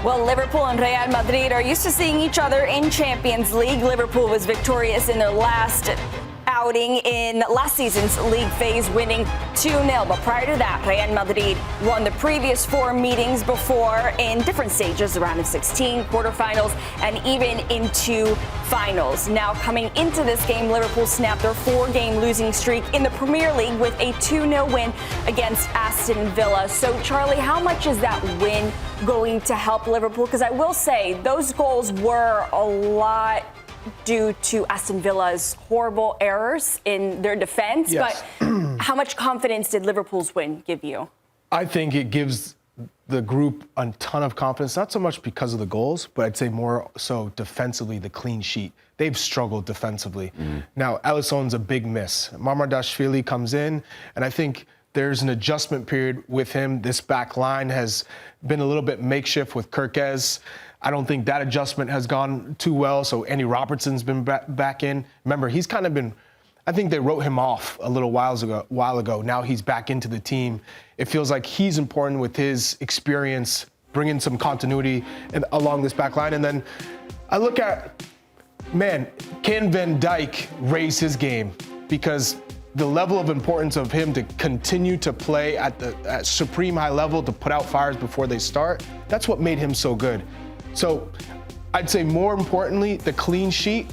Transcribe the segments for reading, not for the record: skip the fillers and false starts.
Well, Liverpool and Real Madrid are used to seeing each other in Champions League. Liverpool was victorious in their last outing in last season's league phase, winning 2-0. But prior to that, Real Madrid won the previous 4 meetings before in different stages, the round of 16, quarterfinals, and even into finals. Now, coming into this game, Liverpool snapped their 4-game losing streak in the Premier League with a 2-0 win against Aston Villa. So, Charlie, how much is that win going to help Liverpool? Because I will say those goals were a lot due to Aston Villa's horrible errors in their defense. Yes. But how much confidence did Liverpool's win give you? I think it gives the group a ton of confidence, not so much because of the goals, but I'd say more so defensively, the clean sheet. They've struggled defensively. Now, Alisson's a big miss. Mamardashvili comes in, and I think there's an adjustment period with him. This back line has been a little bit makeshift with Kirkez. I don't think that adjustment has gone too well, so Andy Robertson's been back in. Remember, he's kind of been, I think they wrote him off a little while ago. Now he's back into the team. It feels like he's important with his experience, bringing some continuity along this back line. And then I look at, man, can Van Dijk raise his game? Because the level of importance of him to continue to play at supreme high level, to put out fires before they start, that's what made him so good. So I'd say more importantly, the clean sheet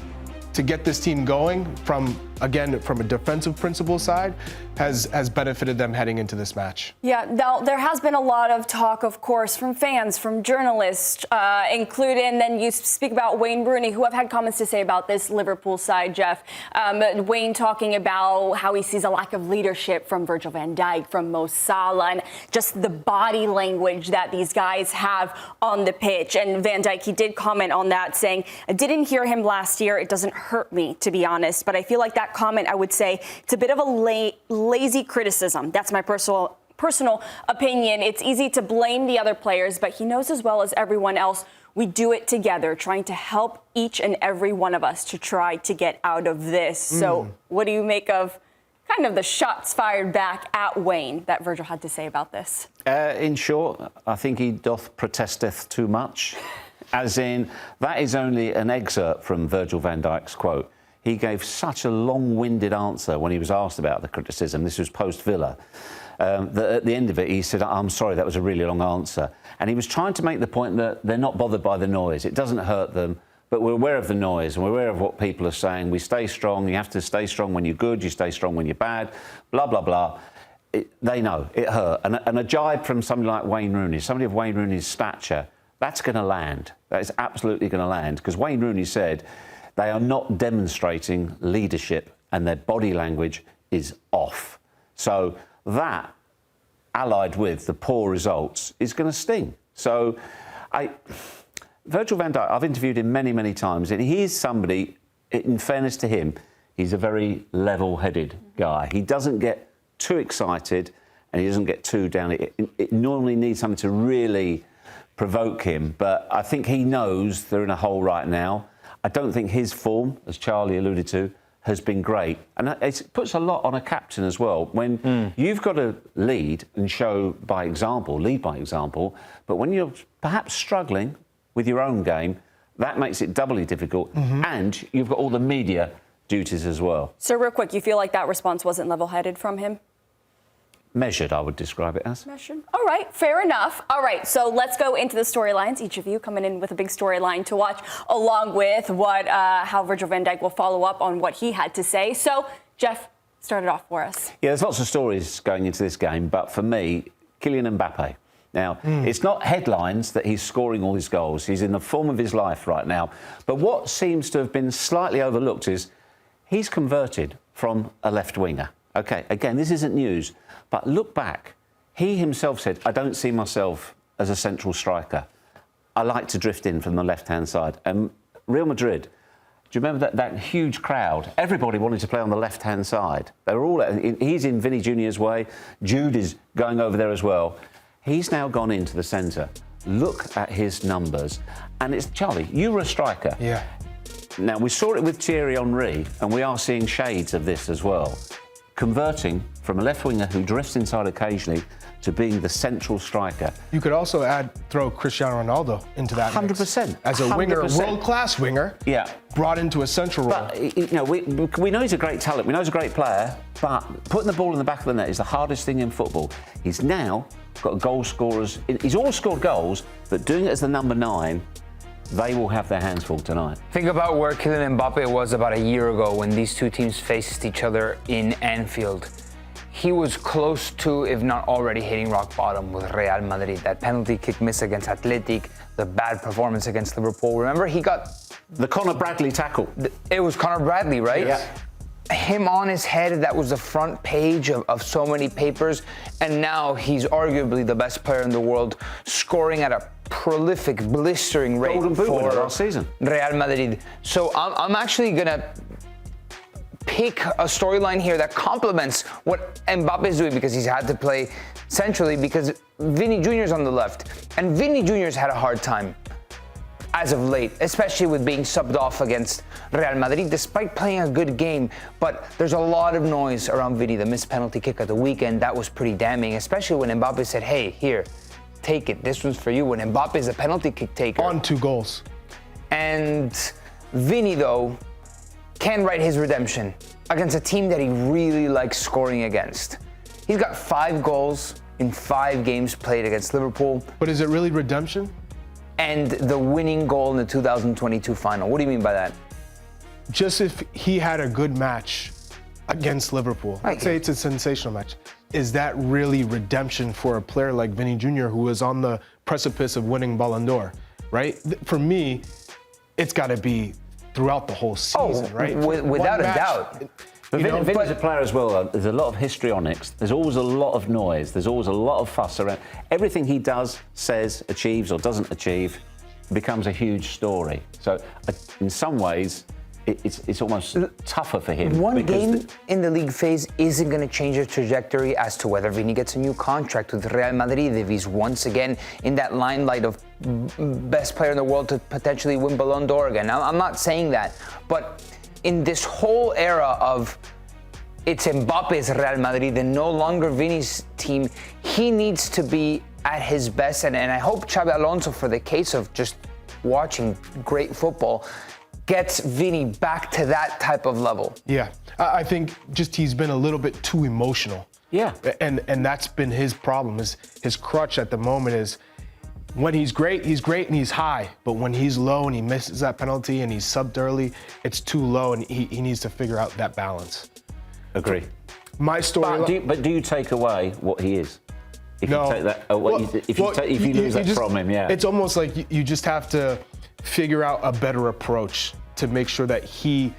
to get this team going from a defensive principle side has benefited them heading into this match. Yeah, now there has been a lot of talk, of course, from fans, from journalists, included, and then you speak about Wayne Rooney, who have had comments to say about this Liverpool side, Geoff. Wayne talking about how he sees a lack of leadership from Virgil van Dijk, from Mo Salah, and just the body language that these guys have on the pitch. And Van Dijk, he did comment on that, saying, I didn't hear him last year. It doesn't hurt me, to be honest, but I feel like that comment, I would say, it's a bit of a lazy criticism. That's my personal opinion. It's easy to blame the other players, but he knows as well as everyone else, we do it together, trying to help each and every one of us to try to get out of this. So what do you make of kind of the shots fired back at Wayne that Virgil had to say about this? In short, I think he doth protesteth too much. As in, that is only an excerpt from Virgil van Dijk's quote. He gave such a long-winded answer when he was asked about the criticism. This was post-Villa. That at the end of it, he said, I'm sorry, that was a really long answer. And he was trying to make the point that they're not bothered by the noise. It doesn't hurt them, but we're aware of the noise and we're aware of what people are saying. We stay strong. You have to stay strong when you're good. You stay strong when you're bad, blah, blah, blah. They know it hurt. And a jibe from somebody like Wayne Rooney, somebody of Wayne Rooney's stature, that's going to land. That is absolutely going to land. Because Wayne Rooney said they are not demonstrating leadership and their body language is off. So that, allied with the poor results, is going to sting. So Virgil van Dijk, I've interviewed him many, many times, and he is somebody, in fairness to him, he's a very level-headed guy. He doesn't get too excited and he doesn't get too down. It normally needs something to really provoke him, but I think he knows they're in a hole right now. I don't think his form, as Charlie alluded to, has been great. And it puts a lot on a captain as well. When you've got to lead and show by example, lead by example, but when you're perhaps struggling with your own game, that makes it doubly difficult. And you've got all the media duties as well. So real quick, you feel like that response wasn't level-headed from him? Measured, I would describe it as. Measured. All right, fair enough. All right, so let's go into the storylines. Each of you coming in with a big storyline to watch, along with how Virgil van Dijk will follow up on what he had to say. So, Geoff, start it off for us. Yeah, there's lots of stories going into this game, but for me, Kylian Mbappé. Now, it's not headlines that he's scoring all his goals. He's in the form of his life right now. But what seems to have been slightly overlooked is he's converted from a left winger. OK, again, this isn't news. But look back. He himself said, I don't see myself as a central striker. I like to drift in from the left-hand side. And Real Madrid, do you remember that huge crowd? Everybody wanted to play on the left-hand side. They were all... He's in Vinny Jr.'s way. Jude is going over there as well. He's now gone into the centre. Look at his numbers. And it's... Charlie, you were a striker. Yeah. Now, we saw it with Thierry Henry, and we are seeing shades of this as well. Converting from a left winger who drifts inside occasionally to being the central striker. You could also throw Cristiano Ronaldo into that 100%. mix. As a winger, 100%. world-class winger, Yeah. brought into a central role. But, you know, we know he's a great talent, we know he's a great player, but putting the ball in the back of the net is the hardest thing in football. He's now got goal scorers. He's always scored goals, but doing it as the number 9, they will have their hands full tonight. Think about where Kylian Mbappé was about a year ago when these two teams faced each other in Anfield. He was close to, if not already, hitting rock bottom with Real Madrid. That penalty kick miss against Athletic, the bad performance against Liverpool. Remember, he got... The Conor Bradley tackle. It was Conor Bradley, right? Yeah. Him on his head, that was the front page of so many papers. And now he's arguably the best player in the world, scoring at a prolific, blistering rate Golden Boot winner for last season. Real Madrid. So I'm actually going to pick a storyline here that complements what Mbappé is doing, because he's had to play centrally because Vinny Jr. is on the left. And Vinny Jr.'s had a hard time as of late, especially with being subbed off against Real Madrid, despite playing a good game. But there's a lot of noise around Vinny. The missed penalty kick at the weekend, that was pretty damning, especially when Mbappé said, hey, here, take it. This one's for you, when Mbappe's a penalty kick taker. On 2 goals. And Vinny, though, can write his redemption against a team that he really likes scoring against. He's got 5 goals in 5 games played against Liverpool. But is it really redemption? And the winning goal in the 2022 final. What do you mean by that? Just if he had a good match against Liverpool, let's say it's a sensational match, is that really redemption for a player like Vinny Jr., who is on the precipice of winning Ballon d'Or, right? For me, it's got to be throughout the whole season, right? Without a doubt. But Vinny's a player as well. There's a lot of histrionics. There's always a lot of noise. There's always a lot of fuss around. Everything he does, says, achieves, or doesn't achieve becomes a huge story. So, in some ways, it's almost tougher for him. One game in the league phase isn't going to change the trajectory as to whether Vinny gets a new contract with Real Madrid, if he's once again in that limelight of best player in the world to potentially win Ballon d'Or again. Now, I'm not saying that, but in this whole era of it's Mbappe's Real Madrid and no longer Vinny's team, he needs to be at his best. And I hope Xabi Alonso, for the case of just watching great football, gets Vinny back to that type of level. Yeah, I think just he's been a little bit too emotional. Yeah. And that's been his problem. His crutch at the moment is when he's great and he's high. But when he's low and he misses that penalty and he's subbed early, it's too low, and he needs to figure out that balance. Agree. My story. But do you take away what he is? If No. you take that, if you lose that from him, yeah. It's almost like you just have to figure out a better approach to make sure that he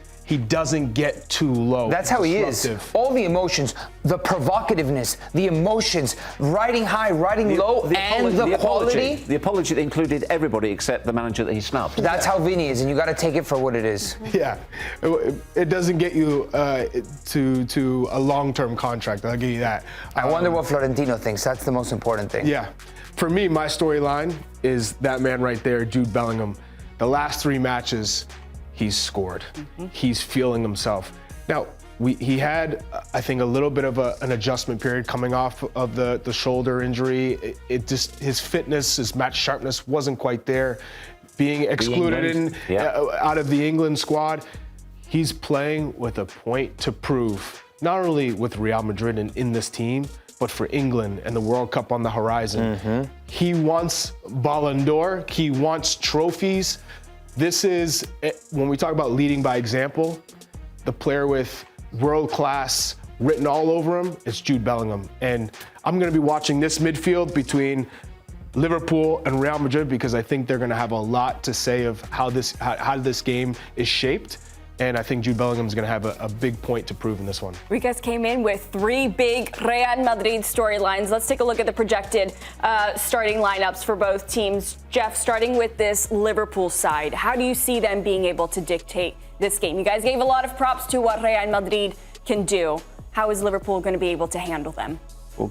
doesn't get too low. That's how he is. All the emotions, the provocativeness, the emotions, riding high, riding low, and the quality. The apology that included everybody except the manager that he snubbed. That's how Vinny is, and you got to take it for what it is. Yeah, it doesn't get you to a long-term contract. I'll give you that. I wonder what Florentino thinks. That's the most important thing. Yeah, for me, my storyline is that man right there, Jude Bellingham. The last 3 matches, he's scored. He's feeling himself. Now, he had, I think, a little bit of an adjustment period coming off of the shoulder injury. It just, his fitness, his match sharpness wasn't quite there. Being excluded out of the England squad, he's playing with a point to prove, not only with Real Madrid and in this team, but for England and the World Cup on the horizon. He wants Ballon d'Or. He wants trophies. This is, when we talk about leading by example, the player with world-class written all over him is Jude Bellingham. And I'm going to be watching this midfield between Liverpool and Real Madrid, because I think they're going to have a lot to say of how this game is shaped. And I think Jude Bellingham is going to have a big point to prove in this one. We guys came in with 3 big Real Madrid storylines. Let's take a look at the projected starting lineups for both teams. Jeff, starting with this Liverpool side, how do you see them being able to dictate this game? You guys gave a lot of props to what Real Madrid can do. How is Liverpool going to be able to handle them? Well,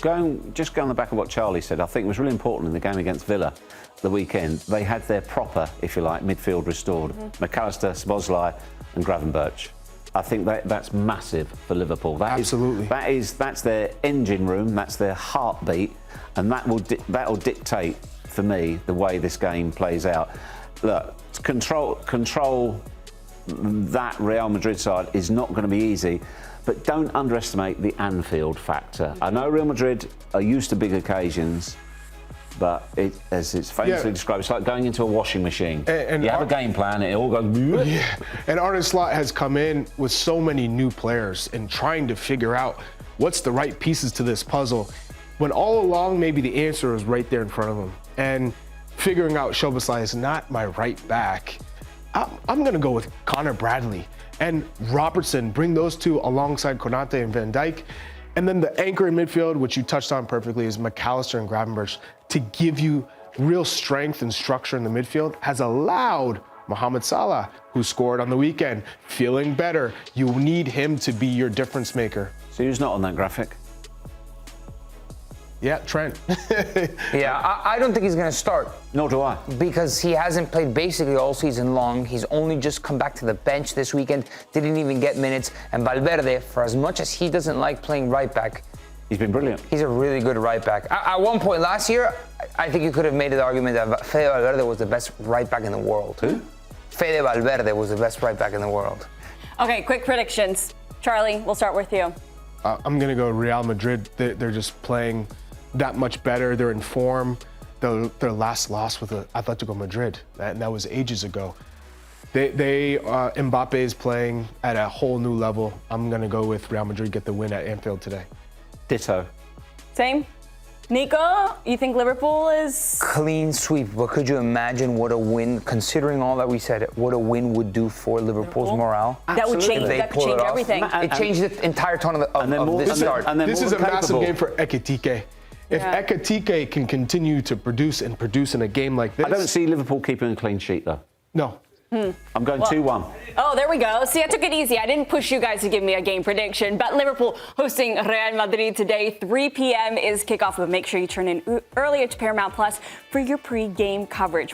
just going on the back of what Charlie said, I think it was really important in the game against Villa the weekend. They had their proper, if you like, midfield restored. McAllister, Szoboszlai and Gravenberch. I think that's massive for Liverpool. Absolutely. That's their engine room, that's their heartbeat, and that will dictate for me the way this game plays out. Look, control that Real Madrid side is not going to be easy, but don't underestimate the Anfield factor. I know Real Madrid are used to big occasions, but as it's famously described, it's like going into a washing machine. And you have a game plan, it all goes. Yeah. And Arne Slot has come in with so many new players and trying to figure out what's the right pieces to this puzzle, when all along maybe the answer is right there in front of him. And figuring out Szoboszlai is not my right back. I'm going to go with Connor Bradley and Robertson. Bring those two alongside Konate and Van Dijk. And then the anchor in midfield, which you touched on perfectly, is McAllister and Gravenberch, to give you real strength and structure in the midfield, has allowed Mohamed Salah, who scored on the weekend, feeling better. You need him to be your difference maker. So who's not on that graphic? Yeah, Trent. Yeah, I don't think he's going to start. Nor do I. Because he hasn't played basically all season long. He's only just come back to the bench this weekend, didn't even get minutes. And Valverde, for as much as he doesn't like playing right back, He's been brilliant. he's a really good right back. At one point last year, I think you could have made the argument that Fede Valverde was the best right back in the world. Who? Fede Valverde was the best right back in the world. Okay, quick predictions. Charlie, we'll start with you. I'm going to go Real Madrid. They're just playing that much better. They're in form. Their last loss with Atletico Madrid, and that was ages ago. Mbappé is playing at a whole new level. I'm going to go with Real Madrid, get the win at Anfield today. Ditto. Same. Nico, you think Liverpool is... Clean sweep, but could you imagine what a win, considering all that we said, what a win would do for Liverpool's morale? That would change, If they that could pull change it off. everything. It changed the entire tone of this start. This is a massive capable. game for Ekitike. If Ekitike can continue to produce in a game like this... I don't see Liverpool keeping a clean sheet, though. No. I'm going 2-1. Oh, there we go. See, I took it easy. I didn't push you guys to give me a game prediction. But Liverpool hosting Real Madrid today. 3 p.m. is kickoff. But make sure you turn in earlier to Paramount Plus for your pre-game coverage.